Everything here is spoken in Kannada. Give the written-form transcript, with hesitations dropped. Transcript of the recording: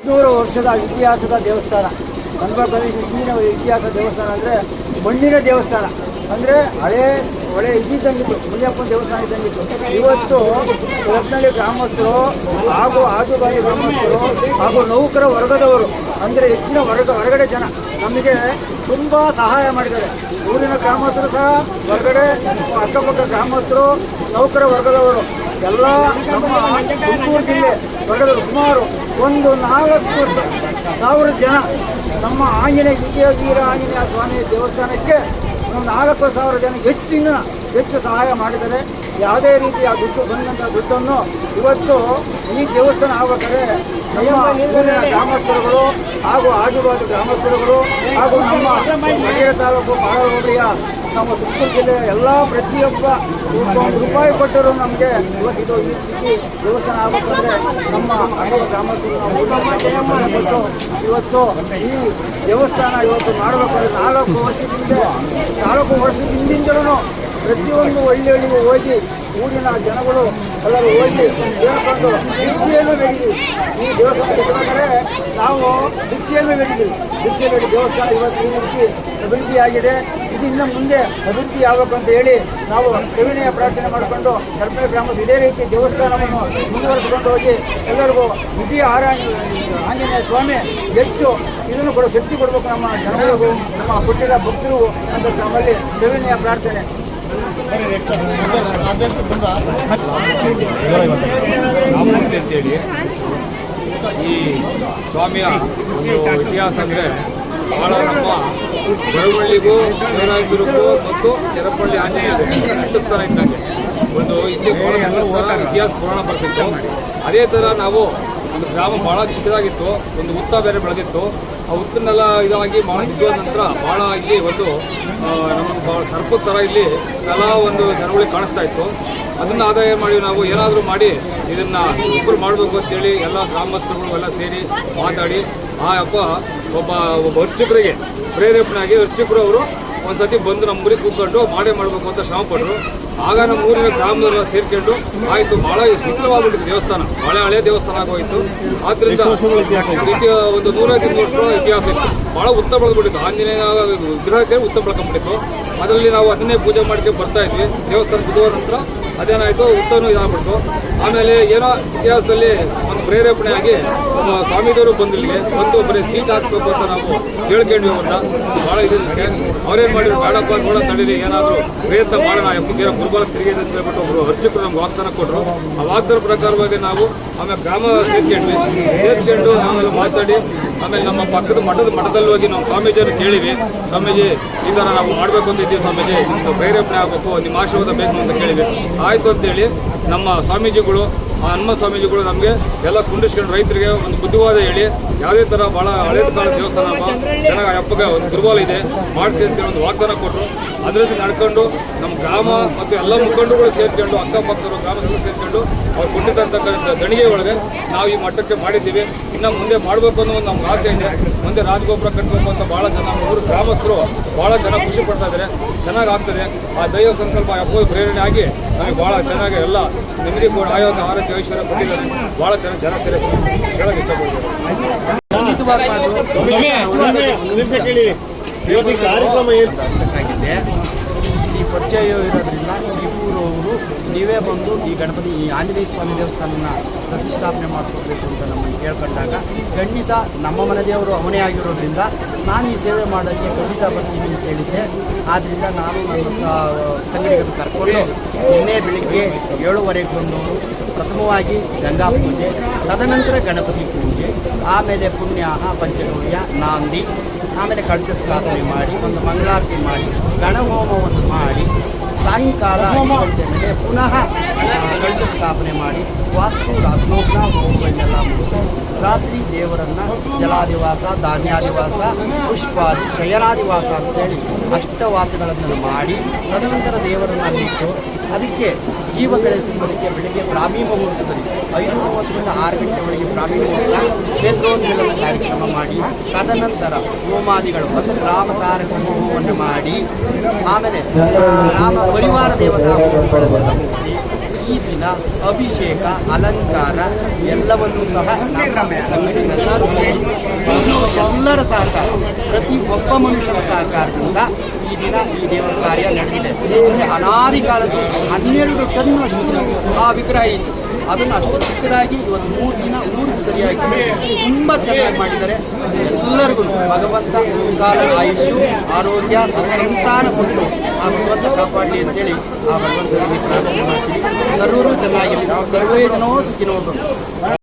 100 ವರ್ಷದ ಇತಿಹಾಸದ ದೇವಸ್ಥಾನ. ಕನಕಪುರ ಹಿಂದಿನ ಇತಿಹಾಸ ದೇವಸ್ಥಾನ ಅಂದರೆ ಮಣ್ಣಿನ ದೇವಸ್ಥಾನ, ಅಂದರೆ ಹೊಳೆ ಇದ್ದಂಗಿತ್ತು, ಮುನಿಯಪ್ಪನ ದೇವಸ್ಥಾನ ಇದ್ದಂಗಿತ್ತು. ಇವತ್ತು ರತ್ನಳ್ಳಿ ಗ್ರಾಮಸ್ಥರು ಹಾಗೂ ಆಜುಬಾಜು ಗ್ರಾಮಸ್ಥರು ಹಾಗೂ ನೌಕರ ವರ್ಗದವರು, ಅಂದರೆ ಹೆಚ್ಚಿನ ಹೊರಗಡೆ ಜನ ನಮಗೆ ತುಂಬ ಸಹಾಯ ಮಾಡಿದ್ದಾರೆ. ಊರಿನ ಗ್ರಾಮಸ್ಥರು ಸಹ, ಹೊರಗಡೆ ಅಕ್ಕಪಕ್ಕ ಗ್ರಾಮಸ್ಥರು, ನೌಕರ ವರ್ಗದವರು ಎಲ್ಲ ನಮ್ಮ ತುಮಕೂರು ಜಿಲ್ಲೆ ವರ್ಗದವರು ಸುಮಾರು 4,000 ಜನ ನಮ್ಮ ವೀರ ಆಂಜನೇಯ ಸ್ವಾಮಿ ದೇವಸ್ಥಾನಕ್ಕೆ 4,000 ಜನ ಹೆಚ್ಚು ಸಹಾಯ ಮಾಡಿದ್ದಾರೆ. ಯಾವುದೇ ರೀತಿಯ ದುಡ್ಡು ಬಂದಂಥ ದುಡ್ಡನ್ನು ಇವತ್ತು ಈ ದೇವಸ್ಥಾನ ಆಗಬೇಕಾದ್ರೆ ನಮ್ಮ ಊರಿನ ಗ್ರಾಮಸ್ಥರುಗಳು ಹಾಗೂ ಆಜುಬಾಜು ಗ್ರಾಮಸ್ಥರುಗಳು ಹಾಗೂ ನಮ್ಮ ಮಂಡ್ಯ ತಾಲೂಕು ಬಾಳೂರು ಹೋಬಳಿಯ ನಮ್ಮ ತುಮಕೂರು ಜಿಲ್ಲೆಯ ಎಲ್ಲ ಪ್ರತಿಯೊಬ್ಬ ₹1 ಕೊಟ್ಟರು ನಮಗೆ ಇವತ್ತು ಈ ಸ್ಥಿತಿ ದೇವಸ್ಥಾನ ಆಗಬೇಕಂದ್ರೆ ನಮ್ಮ ಗ್ರಾಮಸ್ಥರು ನಾವು ಇವತ್ತು ಈ ದೇವಸ್ಥಾನ ಇವತ್ತು ಮಾಡಬೇಕಾದ್ರೆ 4 ವರ್ಷದ ಹಿಂದಿಂದಲೂ ಪ್ರತಿಯೊಂದು ಹಳ್ಳಿಗೂ ಹೋಗಿ ಊರಿನ ಜನಗಳು ಎಲ್ಲರೂ ಹೋಗಿ ಹೇಳ್ಕೊಂಡು ಭಿಕ್ಷೆಯನ್ನು ಬೇಡಿದ್ದೀವಿ. ಈ ದೇವಸ್ಥಾನಕ್ಕೆ ಬರಬೇಕಾದ್ರೆ ನಾವು ಭಿಕ್ಷೆಯನ್ನು ಬೇಡಿದ್ದೀವಿ. ಭಿಕ್ಷೆ ಬೇಡಿ ದೇವಸ್ಥಾನ ಇವತ್ತು ಈ ರೀತಿ ಅಭಿವೃದ್ಧಿಯಾಗಿದೆ. ಇದು ಇನ್ನು ಮುಂದೆ ಅಭಿವೃದ್ಧಿ ಆಗಬೇಕಂತ ಹೇಳಿ ನಾವು ಸವಿನಯ ಪ್ರಾರ್ಥನೆ ಮಾಡಿಕೊಂಡು ಕರ್ಪೆ ಗ್ರಾಮದ ಇದೇ ರೀತಿ ದೇವಸ್ಥಾನವನ್ನು ಮುಂದುವರಿಸಿಕೊಂಡು ಹೋಗಿ ಎಲ್ಲರಿಗೂ ವಿಜಯ ಆಂಜನೇಯ ಸ್ವಾಮಿ ಹೆಚ್ಚು ಇದನ್ನು ಕೂಡ ಶಕ್ತಿ ಕೊಡಬೇಕು ನಮ್ಮ ಜನಗಳಿಗೂ, ನಮ್ಮ ಕೊಟ್ಟಿರೋ ಭಕ್ತರಿಗೂ ಅಂತ ನಮ್ಮಲ್ಲಿ ಸವಿನಯ ಪ್ರಾರ್ಥನೆ. ರಾಮಮೂರ್ತಿ ಅಂತೇಳಿ ಈ ಸ್ವಾಮಿಯ ಒಂದು ಇತಿಹಾಸ ಅಂದರೆ ಬಹಳ ನಮ್ಮ ಬರವಳ್ಳಿಗೂ ದೇವರಾಯದುರ್ಗಕ್ಕೂ ಮತ್ತು ಚೆರಪಳ್ಳಿ ಆಂಜನೇಯರು ಸ್ಥಾನ ಇದ್ದಂಗೆ ಒಂದು ಇಲ್ಲಿ ಬಹಳ ಇತಿಹಾಸ ಪುರಾಣ ಬರ್ತಿತ್ತು. ಅದೇ ಥರ ನಾವು ಒಂದು ಗ್ರಾಮ ಭಾಳ ಚಿಕ್ಕದಾಗಿತ್ತು, ಒಂದು ಹುತ್ತ ಬೇರೆ ಬೆಳೆದಿತ್ತು. ಆ ಹುತ್ತನ್ನೆಲ್ಲ ಇದಾಗಿ ಭಾಳ ಇದ್ದ ನಂತರ ಭಾಳ ಇಲ್ಲಿ ಒಂದು ನಮಗೆ ಭಾಳ ಸರ್ಪದ ಥರ ಇಲ್ಲಿ ಎಲ್ಲ ಒಂದು ಜನಗಳಿಗೆ ಕಾಣಿಸ್ತಾ ಇತ್ತು. ಅದನ್ನು ಆದಾಯ ಮಾಡಿ ನಾವು ಏನಾದರೂ ಮಾಡಿ ಇದನ್ನು ಇಂಪ್ರೂವ್ ಮಾಡಬೇಕು ಅಂತೇಳಿ ಎಲ್ಲ ಗ್ರಾಮಸ್ಥರುಗಳು ಎಲ್ಲ ಸೇರಿ ಮಾತಾಡಿ ಒಬ್ಬ ಅರ್ಚಕರಿಗೆ ಪ್ರೇರೇಪಣೆಯಾಗಿ ಅರ್ಚಕರು ಅವರು ಒಂದು ಸತಿ ಬಂದು ನಮ್ಮ ಊರಿಗೆ ಕೂತ್ಕೊಂಡು ಮಾಡಬೇಕು ಅಂತ ಶ್ರಮಪಟ್ಟರು. ಆಗ ನಮ್ಮ ಊರಿನ ಗ್ರಾಮದವರೆಲ್ಲ ಸೇರ್ಕೊಂಡು ಆಯಿತು, ಭಾಳ ಶಿಥಿಲವಾಗ್ಬಿಟ್ಟಿತ್ತು ದೇವಸ್ಥಾನ, ಭಾಳ ಹಳೆಯ ದೇವಸ್ಥಾನ ಆಗೋಯಿತು. ಆದ್ದರಿಂದ ಒಂದು 150 ವರ್ಷಗಳ ಇತಿಹಾಸ ಇತ್ತು, ಭಾಳ ಉತ್ತ ಬೆಳೆದ್ಬಿಟ್ಟಿತ್ತು. ಆಂಜನೇಯ ವಿಗ್ರಹಕ್ಕೆ ಉತ್ತ ಬೆಳ್ಕೊಂಡ್ಬಿಟ್ಟಿತ್ತು. ಅದರಲ್ಲಿ ನಾವು ಅದನ್ನೇ ಪೂಜೆ ಮಾಡ್ಕೊಂಡು ಬರ್ತಾ ಇದ್ವಿ. ದೇವಸ್ಥಾನ ಬುಧವಾರ ನಂತರ ಅದೇನಾಯಿತು, ಉತ್ತನೂ ಇದಾಗ್ಬಿಡ್ತು. ಆಮೇಲೆ ಏನೋ ಇತಿಹಾಸದಲ್ಲಿ ಒಂದು ಪ್ರೇರೇಪಣೆಯಾಗಿ ನಮ್ಮ ಸ್ವಾಮಿದವರು ಬಂದಿಲ್ಲಿಗೆ ಬಂದು ಬರೀ ಸೀಟ್ ಹಾಕ್ಸ್ಬೇಕು ಅಂತ ನಾವು ಕೇಳ್ಕೊಂಡ್ವಿ. ಅವ್ರನ್ನ ಭಾಳ ಇದಕ್ಕೆ ಅವ್ರೇನು ಮಾಡಿದ್ರು, ಬೇಡಪ್ಪ ನೋಡೋ ತಡೀರಿ, ಏನಾದರೂ ಪ್ರಯತ್ನ ಮಾಡೋಣ, ಎಪ್ಪತ್ತೇರ ಗುರುಬಲ ತಿರುಗಿದೆ ಅಂತ ಹೇಳ್ಬಿಟ್ಟು ಒಬ್ಬರು ಅರ್ಚಕರು ನಮ್ಗೆ ವಾಗ್ದಾನ ಕೊಟ್ಟರು. ಆ ವಾಗ್ದಾನ ಪ್ರಕಾರವಾಗಿ ನಾವು ಆಮೇಲೆ ಗ್ರಾಮ ಸೇರಿಸ್ಕೊಂಡು ಆಮೇಲೆ ಮಾತಾಡಿ ಆಮೇಲೆ ನಮ್ಮ ಪಕ್ಕದ ಮಠದಲ್ಲಿ ಹೋಗಿ ನಾವು ಸ್ವಾಮೀಜಿಯನ್ನು ಕೇಳಿವಿ. ಸ್ವಾಮೀಜಿ ಈ ಥರ ನಾವು ಮಾಡಬೇಕು ಅಂತ ಇದ್ದೀವಿ ಸ್ವಾಮೀಜಿ, ನಿಮ್ಮದು ಪ್ರೇರೇಪಣೆ ಆಗಬೇಕು, ನಿಮ್ಮ ಆಶೀರ್ವಾದ ಬೇಕು ಅಂತ ಕೇಳಿವಿ. ಆಯಿತು ಅಂತೇಳಿ ನಮ್ಮ ಸ್ವಾಮೀಜಿಗಳು ಹನುಮ ಸ್ವಾಮೀಜಿಗಳು ನಮಗೆ ಎಲ್ಲ ಕುಂಡಿಸ್ಕೊಂಡು ರೈತರಿಗೆ ಒಂದು ಬುದ್ಧಿವಾದ ಹೇಳಿ ಯಾವುದೇ ಥರ ಭಾಳ ಹಳೆಯ ಕಾಲ ದೇವಸ್ಥಾನ ಚೆನ್ನಾಗಿ ಅಪ್ಪಗೆ ಒಂದು ದುರ್ಬಲ ಇದೆ ಮಾಡಿಸಿ ಅಂತೇಳಿ ಒಂದು ವಾಗ್ದಾನ ಕೊಟ್ಟರು. ಅದರಿಂದ ನಡ್ಕೊಂಡು ನಮ್ಮ ಗ್ರಾಮ ಮತ್ತು ಎಲ್ಲ ಮುಖಂಡರುಗಳು ಸೇರ್ಕೊಂಡು ಅಕ್ಕಪಕ್ಕರು ಗ್ರಾಮದಲ್ಲೂ ಸೇರ್ಕೊಂಡು ಅವ್ರು ಕೊಟ್ಟಿರ್ತಕ್ಕಂಥ ದಣಿಗೆ ಒಳಗೆ ನಾವು ಈ ಮಟ್ಟಕ್ಕೆ ಮಾಡಿದ್ದೀವಿ. ಇನ್ನು ಮುಂದೆ ಮಾಡಬೇಕು ಅನ್ನೋ ಒಂದು ನಮ್ಗೆ ಆಸೆ ಇದೆ. ಮುಂದೆ ರಾಜಗೋಪುರ ಕಟ್ಟಬೇಕು ಅಂತ ಭಾಳ ಜನ ನಮ್ಮ ಊರು ಗ್ರಾಮಸ್ಥರು ಭಾಳ ಜನ ಖುಷಿ ಪಡ್ತಾ ಇದ್ದಾರೆ. ಚೆನ್ನಾಗಿ ಆಗ್ತದೆ. ಆ ದೈವ ಸಂಕಲ್ಪ ಅಪ್ಪದ ಪ್ರೇರಣೆ ಆಗಿ ನಮಗೆ ಭಾಳ ಚೆನ್ನಾಗಿ ಎಲ್ಲ ನೆಮ್ಮದಿ ಕೂಡ ಆರೋಗ್ಯ ಐಶ್ವರ್ಯ ಕೊಟ್ಟಿದ್ದಾರೆ. ಭಾಳ ಜನ ಸೇರಿ ಹೇಳೋಕೆ ಇಷ್ಟಪಡ್ತಾರೆ. ಈ ಪರಿಚಯ ಇರೋದ್ರಿಂದ ಈ ಊರವರು ನೀವೇ ಬಂದು ಈ ಗಣಪತಿ ಈ ಆಂಜನೇಯ ಸ್ವಾಮಿ ದೇವಸ್ಥಾನನ ಪ್ರತಿಷ್ಠಾಪನೆ ಮಾಡಿಕೊಡ್ಬೇಕು ಅಂತ ನಮ್ಮನ್ನು ಕೇಳ್ಕೊಂಡಾಗ ಖಂಡಿತ ನಮ್ಮ ಮನೆ ದೇವರು ಅವನೇ ಆಗಿರೋದ್ರಿಂದ ನಾನು ಈ ಸೇವೆ ಮಾಡೋಕ್ಕೆ ಖಂಡಿತ ಬರ್ತೀನಿ ಅಂತ ಹೇಳಿದ್ದೆ. ಆದ್ದರಿಂದ ನಾನು ನನ್ನ ಸಂಘಟಕರು ಕರ್ಕೊಂಡು ನಿನ್ನೆ ಬೆಳಿಗ್ಗೆ 7:30 ಬಂದವರು ಪ್ರಥಮವಾಗಿ ಗಂಗಾ ಪೂಜೆ, ತದನಂತರ ಗಣಪತಿ ಪೂಜೆ, ಆಮೇಲೆ ಪುಣ್ಯಾಹ ಪಂಚಗವ್ಯ ನಾಂದಿ, ಆಮೇಲೆ ಕಳಶ ಸ್ಥಾಪನೆ ಮಾಡಿ ಒಂದು ಮಂಗಳಾರತಿ ಮಾಡಿ ಗಣಹೋಮವನ್ನು ಮಾಡಿ ಸಾಯಂಕಾಲ 5 ಗಂಟೆ ಮೇಲೆ ಪುನಃ ಕಳಶ ಸ್ಥಾಪನೆ ಮಾಡಿ ವಾಸ್ತು ರಾತ್ರೋಗ್ನ ಹೋಮಗಳನ್ನೆಲ್ಲ ಮುಗಿಸಿ ರಾತ್ರಿ ದೇವರನ್ನು ಜಲಾದಿವಾಸ, ಧಾನ್ಯಾದಿವಾಸ, ಪುಷ್ಪಾದಿ, ಶಯನಾದಿವಾಸ ಅಂತೇಳಿ ಅಷ್ಟವಾಸಗಳನ್ನು ಮಾಡಿ ತದನಂತರ ದೇವರನ್ನು ಬಿಟ್ಟು ಅದಕ್ಕೆ ಜೀವ ಬೆಳೆಸುವುದಕ್ಕೆ ಬೆಳಿಗ್ಗೆ ಬ್ರಾಹ್ಮಿ ಮುಹೂರ್ತದಲ್ಲಿ 5:30ರಿಂದ 6 ಗಂಟೆ ಒಳಗೆ ಬ್ರಾಹ್ಮಿ ಮುಹೂರ್ತ ಕ್ಷೇತ್ರೋನ್ಮಿಲನ ಕಾರ್ಯಕ್ರಮ ಮಾಡಿ ತದನಂತರ ಹೋಮಾದಿಗಳು ಮತ್ತು ರಾಮತಾರಕ ಹೋಮವನ್ನು ಮಾಡಿ ಆಮೇಲೆ ರಾಮ ಪರಿವಾರ ದೇವತಾ ಹೋಮಗಳನ್ನು ಮುಗಿಸಿ ಈ ದಿನ ಅಭಿಷೇಕ, ಅಲಂಕಾರ ಎಲ್ಲವನ್ನೂ ಸಹ ಎಲ್ಲರೂ ಸಹಕಾರದಿಂದ ಈ ದಿನ ಈ ದೇವರ ಕಾರ್ಯ ನಡೆದಿದೆ. ಅಂದರೆ ಅನಾದಿ ಕಾಲದ 12 ಟನ್ ಅಷ್ಟು ಆ ವಿಗ್ರಹ ಇತ್ತು. ಅದನ್ನು ಅಷ್ಟು ಚಿಕ್ಕದಾಗಿ ಇವತ್ತು 3 ದಿನ ಊರಿಗೆ ಸರಿಯಾಗಿ ತುಂಬ ಚೆನ್ನಾಗಿ ಮಾಡಿದ್ದಾರೆ. ಎಲ್ಲರಿಗೂ ಭಗವಂತ ಕಾಲ ಆಯುಷು ಆರೋಗ್ಯ ಸಂತಾನ ಕೊಟ್ಟು ಆ ಭಗವಂತ ಕಾಪಾಡಲಿ ಅಂತೇಳಿ ಆ ಭಗವಂತನಿಗೆ ಪ್ರಾರ್ಥನೆ ಮಾಡ್ತೀವಿ. ಸರ್ವರು ಚೆನ್ನಾಗಿರಲಿ, ಸರ್ವೇ ಜನೋ ಸುಖಿನೋ ಭವಂತು.